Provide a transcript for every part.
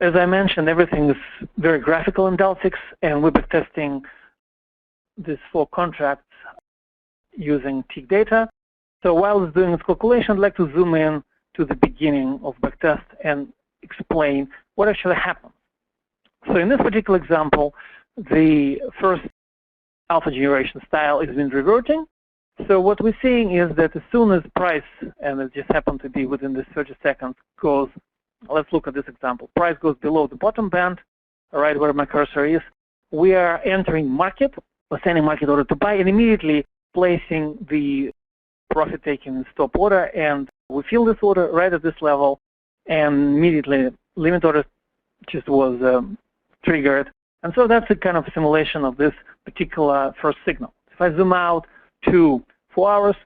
As I mentioned, everything is very graphical in Delphix, and we're backtesting these 4 contracts using tick data. So while it's doing its calculation, I'd like to zoom in to the beginning of backtest and explain what actually happened. So in this particular example, the first alpha generation style is been reverting. So what we're seeing is that as soon as price, and it just happened to be within this 30 seconds, goes, let's look at this example. Price goes below the bottom band, right where my cursor is. We are entering market, or sending market order to buy, and immediately placing the profit-taking stop order. And we fill this order right at this level, and immediately limit order just was triggered. And so that's a kind of simulation of this particular first signal. If I zoom out to 4 hours,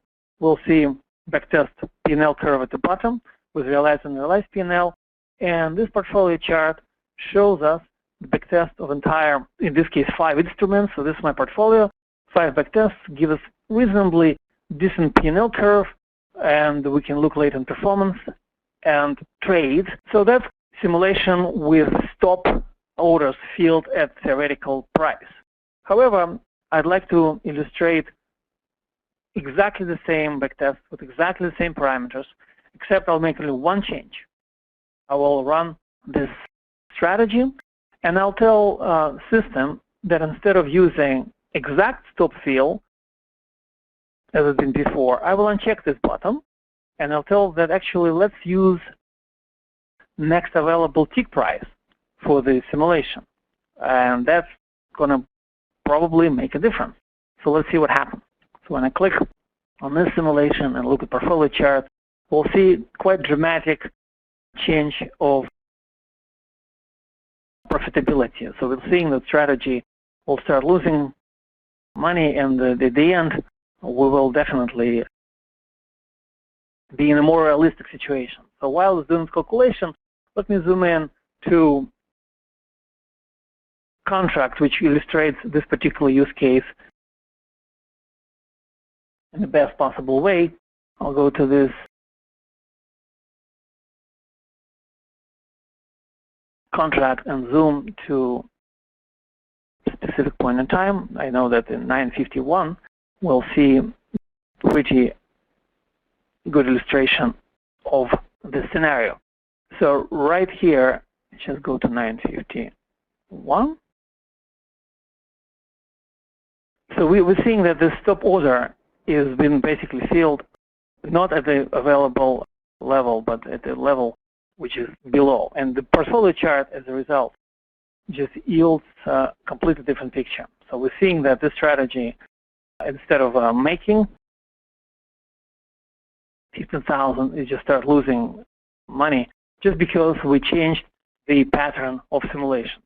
we'll see backtest P&L curve at the bottom with realized and realized P&L. And this portfolio chart shows us the backtest of entire, in this case, 5 instruments. So this is my portfolio. 5 backtests give us reasonably decent P&L curve, and we can look later in performance and trades. So that's simulation with stop orders filled at theoretical price. However, I'd like to illustrate exactly the same backtest with exactly the same parameters, except I'll make only one change. I will run this strategy, and I'll tell system that instead of using exact stop fill, as it's been before, I will uncheck this button, and I'll tell that actually let's use next available tick price for the simulation. And that's going to probably make a difference. So let's see what happens. So when I click on this simulation and look at portfolio chart, we'll see quite dramatic change of profitability. So we're seeing that strategy will start losing money, and at the end, we will definitely be in a more realistic situation. So while it's doing this calculation, let me zoom in to contract which illustrates this particular use case in the best possible way. I'll go to this contract and zoom to a specific point in time. I know that in 9:51 we'll see pretty good illustration of this scenario. So right here, just go to 9:51. So we're seeing that the stop order is been basically filled not at the available level, but at the level which is below. And the portfolio chart, as a result, just yields a completely different picture. So we're seeing that this strategy, instead of making 15,000, it just start losing money just because we changed the pattern of simulation.